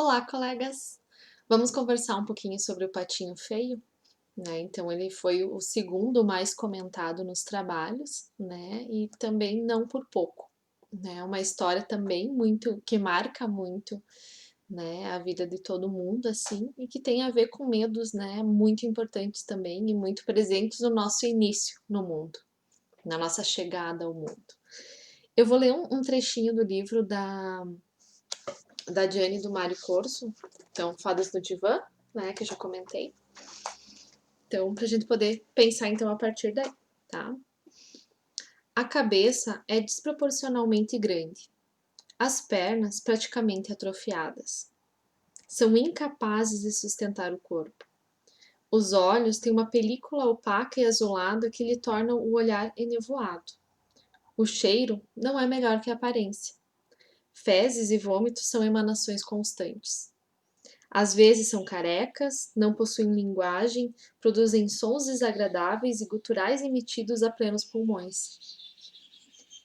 Olá, colegas! Vamos conversar um pouquinho sobre o Patinho Feio, né? Então, ele foi o segundo mais comentado nos trabalhos, né? E também não por pouco, né? Uma história também muito que marca muito, né? A vida de todo mundo, assim, e que tem a ver com medos, né? Muito importantes também e muito presentes no nosso início no mundo, na nossa chegada ao mundo. Eu vou ler um trechinho do livro da Diane do Mário Corso, então Fadas no Divã, né, que eu já comentei. Então, pra gente poder pensar então a partir daí, tá? A cabeça é desproporcionalmente grande, as pernas praticamente atrofiadas. São incapazes de sustentar o corpo. Os olhos têm uma película opaca e azulada que lhe torna o olhar enevoado. O cheiro não é melhor que a aparência. Fezes e vômitos são emanações constantes. Às vezes são carecas, não possuem linguagem, produzem sons desagradáveis e guturais emitidos a plenos pulmões.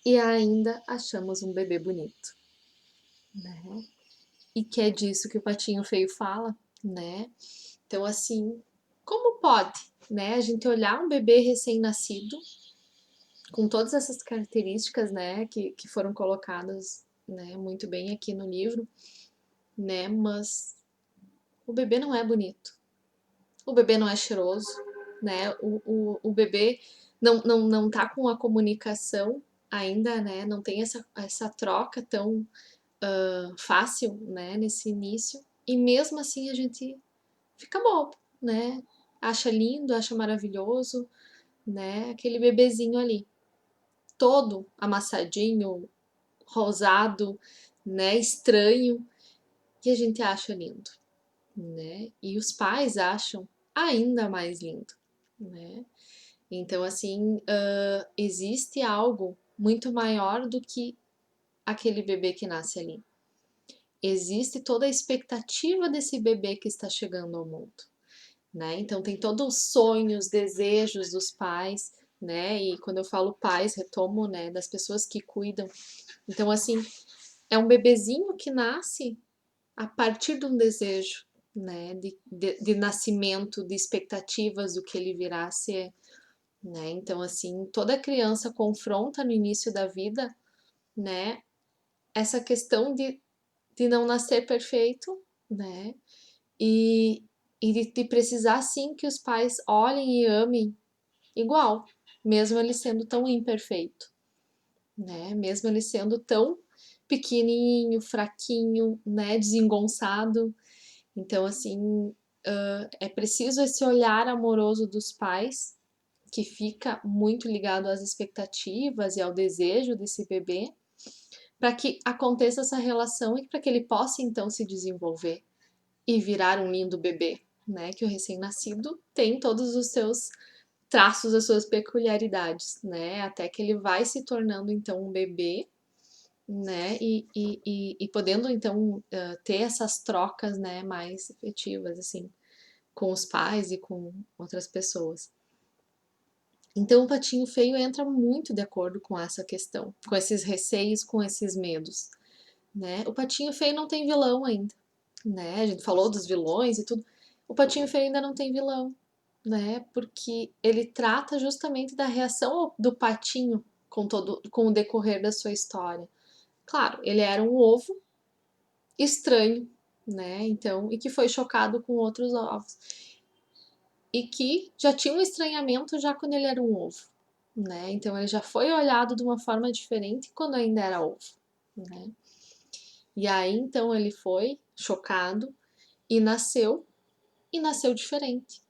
E ainda achamos um bebê bonito, né? E que é disso que o Patinho Feio fala, né? Então, assim, como pode, né, a gente olhar um bebê recém-nascido com todas essas características, né, que foram colocadas, né, muito bem aqui no livro, né, mas o bebê não é bonito. O bebê não é cheiroso, né? O bebê não tá com a comunicação ainda, né? Não tem essa troca tão fácil, né? Nesse início. E mesmo assim a gente fica bobo, né? Acha lindo, acha maravilhoso, né? Aquele bebezinho ali, todo amassadinho, rosado, né? Estranho, que a gente acha lindo, né? E os pais acham ainda mais lindo, né? Então, assim, existe algo muito maior do que aquele bebê que nasce ali. Existe toda a expectativa desse bebê que está chegando ao mundo, né? Então, tem todos os sonhos, desejos dos pais, né? E quando eu falo pais, retomo, né, das pessoas que cuidam. Então, assim, é um bebezinho que nasce a partir de um desejo, né, de nascimento, de expectativas do que ele virá a ser, né? Então, assim, toda criança confronta no início da vida, né, essa questão de não nascer perfeito, né? E, de precisar, sim, que os pais olhem e amem igual, mesmo ele sendo tão imperfeito, né? Mesmo ele sendo tão pequenininho, fraquinho, né, desengonçado. Então, assim, é preciso esse olhar amoroso dos pais, que fica muito ligado às expectativas e ao desejo desse bebê, para que aconteça essa relação e para que ele possa então se desenvolver e virar um lindo bebê, né? Que o recém-nascido tem todos os seus traços, as suas peculiaridades, né? Até que ele vai se tornando então um bebê, né? E podendo então ter essas trocas, né? Mais efetivas, assim, com os pais e com outras pessoas. Então, o Patinho Feio entra muito de acordo com essa questão, com esses receios, com esses medos, né? O Patinho Feio não tem vilão ainda, né? A gente falou dos vilões e tudo. O Patinho Feio ainda não tem vilão, né? Porque ele trata justamente da reação do patinho com o decorrer da sua história. Claro, ele era um ovo estranho, né? Então, e que foi chocado com outros ovos. E que já tinha um estranhamento já quando ele era um ovo, né? Então ele já foi olhado de uma forma diferente quando ainda era ovo, né? E aí então ele foi chocado e nasceu diferente,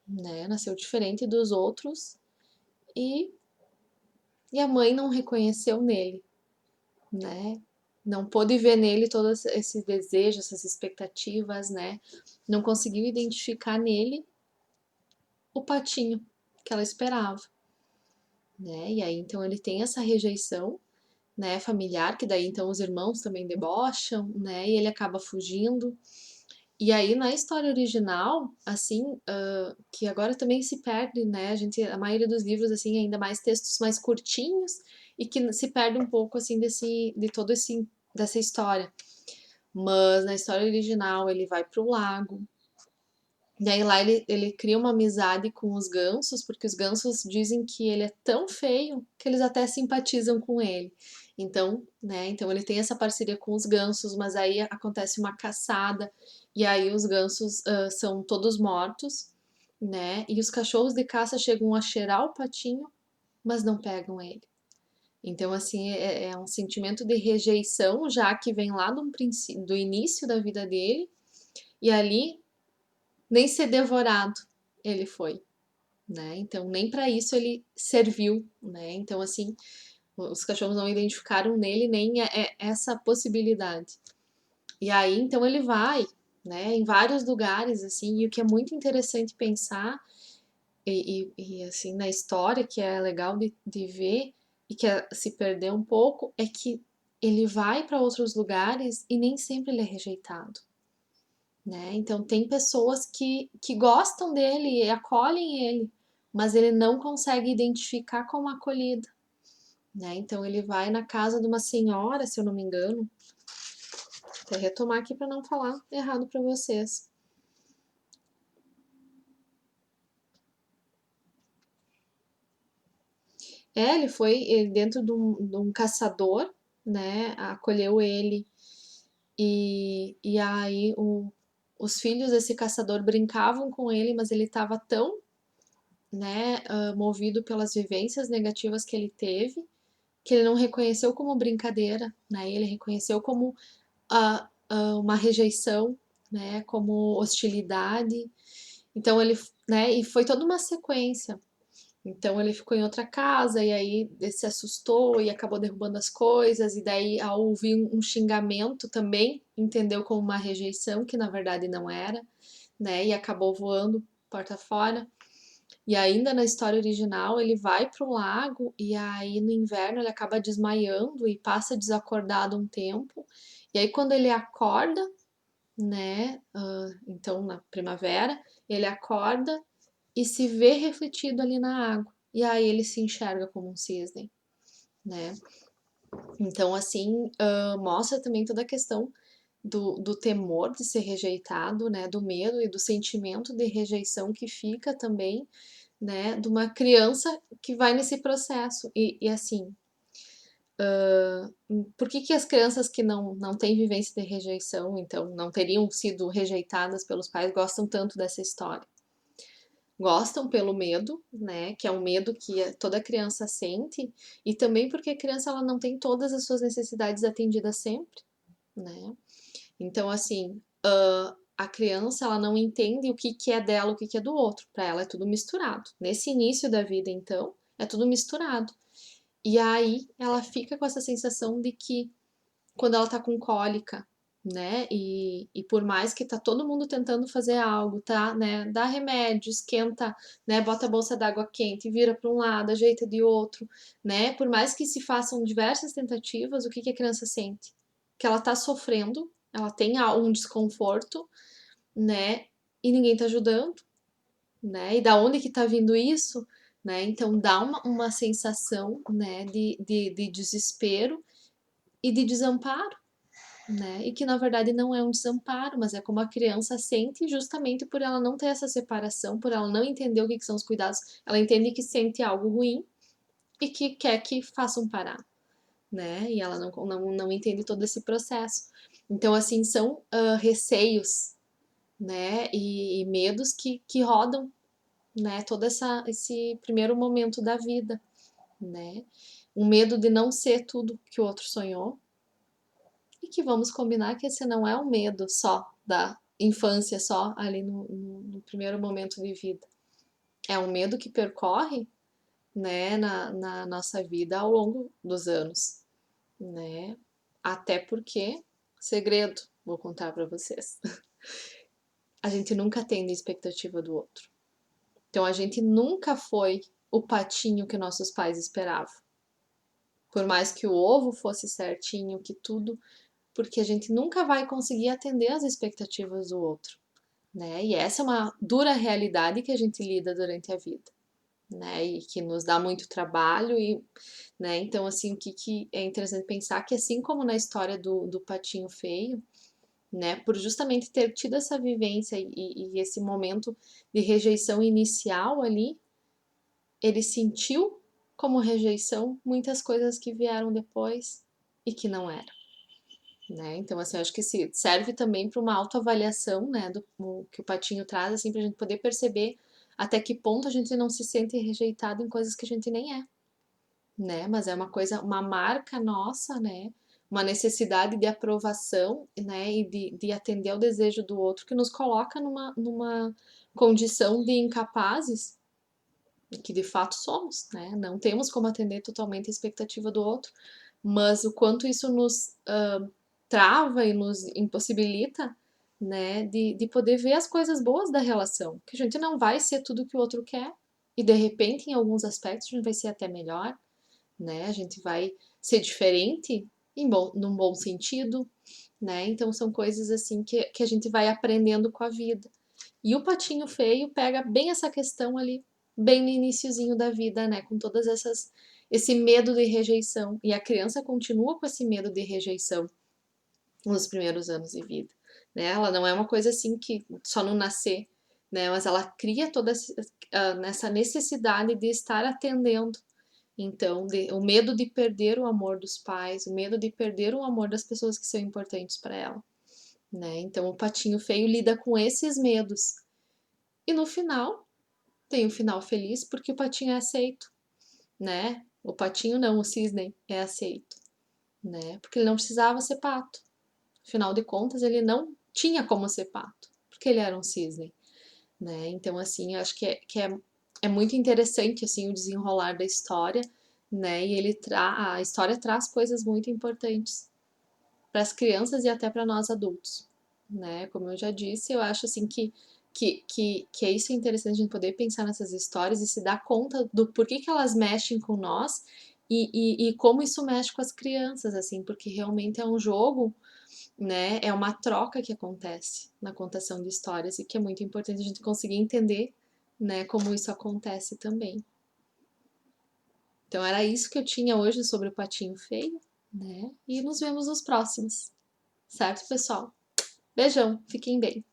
né? Nasceu diferente dos outros e, e a mãe não reconheceu nele, né? Não pôde ver nele todos esses desejos, essas expectativas, né? Não conseguiu identificar nele o patinho que ela esperava, né? E aí então ele tem essa rejeição, né, familiar, que daí então os irmãos também debocham, né? E ele acaba fugindo. E aí na história original, assim, que agora também se perde, né? A maioria dos livros assim, ainda mais textos mais curtinhos e que se perde um pouco assim de todo esse dessa história. Mas na história original ele vai para o lago, e aí lá ele cria uma amizade com os gansos, porque os gansos dizem que ele é tão feio que eles até simpatizam com ele. Então, né, então ele tem essa parceria com os gansos, mas aí acontece uma caçada, e aí os gansos são todos mortos, né, e os cachorros de caça chegam a cheirar o patinho, mas não pegam ele. Então, assim, é um sentimento de rejeição, já que vem lá do início da vida dele, e ali nem ser devorado ele foi, né? Então, nem para isso ele serviu, né? Então, assim, os cachorros não identificaram nele nem essa possibilidade. E aí, então, ele vai, né, em vários lugares, assim, e o que é muito interessante pensar, assim, na história, que é legal de ver, e que se perdeu um pouco, é que ele vai para outros lugares e nem sempre ele é rejeitado. Né? Então tem pessoas que gostam dele e acolhem ele, mas ele não consegue identificar como acolhido, né? Então ele vai na casa de uma senhora, se eu não me engano, vou retomar aqui para não falar errado para vocês. Ele foi dentro de um caçador, né? Acolheu ele e aí os filhos desse caçador brincavam com ele, mas ele estava tão, né, movido pelas vivências negativas que ele teve, que ele não reconheceu como brincadeira, né? Ele reconheceu como uma rejeição, né? Como hostilidade. Então ele, né? E foi toda uma sequência. Então ele ficou em outra casa e aí ele se assustou e acabou derrubando as coisas e daí ao ouvir um xingamento também entendeu como uma rejeição que na verdade não era, né? E acabou voando porta fora. E ainda na história original, ele vai para o lago e aí no inverno ele acaba desmaiando e passa desacordado um tempo. E aí quando ele acorda, né, então na primavera, ele acorda e se vê refletido ali na água. E aí ele se enxerga como um cisne, né? Então assim, mostra também toda a questão do temor de ser rejeitado, né, do medo e do sentimento de rejeição que fica também, né, de uma criança que vai nesse processo. E assim, por que, que as crianças que não têm vivência de rejeição, então não teriam sido rejeitadas pelos pais, gostam tanto dessa história? Gostam pelo medo, né, que é um medo que toda criança sente, e também porque a criança ela não tem todas as suas necessidades atendidas sempre, né? Então, assim, a criança ela não entende o que, que é dela, o que, que é do outro. Para ela é tudo misturado. Nesse início da vida, então, é tudo misturado. E aí ela fica com essa sensação de que quando ela tá com cólica, né? E por mais que tá todo mundo tentando fazer algo, tá, né? Dá remédio, esquenta, né? Bota a bolsa d'água quente, vira para um lado, ajeita de outro, né? Por mais que se façam diversas tentativas, o que que a criança sente? Que ela tá sofrendo, ela tem um desconforto, né? E ninguém tá ajudando, né? E da onde que tá vindo isso? Né? Então dá uma sensação, né, de desespero e de desamparo, né? E que na verdade não é um desamparo, mas é como a criança sente justamente por ela não ter essa separação, por ela não entender o que são os cuidados, ela entende que sente algo ruim e que quer que façam parar, né? E ela não entende todo esse processo. Então, assim, são receios, né? E medos que rodam, né? Todo esse primeiro momento da vida, né? Um medo de não ser tudo que o outro sonhou, e que vamos combinar que esse não é um medo só da infância, só ali no primeiro momento de vida. É um medo que percorre, né, na nossa vida ao longo dos anos, né? Até porque, segredo, vou contar para vocês. A gente nunca tem a expectativa do outro. Então a gente nunca foi o patinho que nossos pais esperavam. Por mais que o ovo fosse certinho, que tudo, porque a gente nunca vai conseguir atender às expectativas do outro, né? E essa é uma dura realidade que a gente lida durante a vida, né? E que nos dá muito trabalho e, né? Então, assim, o que é interessante pensar que assim como na história do patinho feio, né? Por justamente ter tido essa vivência e esse momento de rejeição inicial ali, ele sentiu como rejeição muitas coisas que vieram depois e que não eram, né? Então, assim, eu acho que serve também para uma autoavaliação, né, do que o Patinho traz, assim, para a gente poder perceber até que ponto a gente não se sente rejeitado em coisas que a gente nem é, né? Mas é uma coisa, uma marca nossa, né? Uma necessidade de aprovação, né? E de atender ao desejo do outro que nos coloca numa condição de incapazes, que de fato somos, né? Não temos como atender totalmente a expectativa do outro, mas o quanto isso nos trava e nos impossibilita, né, de poder ver as coisas boas da relação, que a gente não vai ser tudo que o outro quer, e de repente, em alguns aspectos, a gente vai ser até melhor, né? A gente vai ser diferente num bom sentido, né? Então são coisas assim que a gente vai aprendendo com a vida. E o Patinho Feio pega bem essa questão ali, bem no iniciozinho da vida, né? Com todas esse medo de rejeição. E a criança continua com esse medo de rejeição nos primeiros anos de vida, né? Ela não é uma coisa assim que só no nascer, né? Mas ela cria toda essa necessidade de estar atendendo. Então, o medo de perder o amor dos pais, o medo de perder o amor das pessoas que são importantes para ela, né? Então, o Patinho Feio lida com esses medos. E no final, tem um final feliz porque o patinho é aceito, né? O patinho não, o cisne é aceito, né? Porque ele não precisava ser pato. Afinal de contas, ele não tinha como ser pato, porque ele era um cisne, né? Então, assim, eu acho que é muito interessante, assim, o desenrolar da história, né? E a história traz coisas muito importantes para as crianças e até para nós adultos, né? Como eu já disse, eu acho assim que é isso interessante a gente poder pensar nessas histórias e se dar conta do porquê que elas mexem com nós e como isso mexe com as crianças, assim, porque realmente é um jogo, né? É uma troca que acontece na contação de histórias e que é muito importante a gente conseguir entender, né, como isso acontece também. Então era isso que eu tinha hoje sobre o Patinho Feio, né? E nos vemos nos próximos. Certo, pessoal? Beijão, fiquem bem.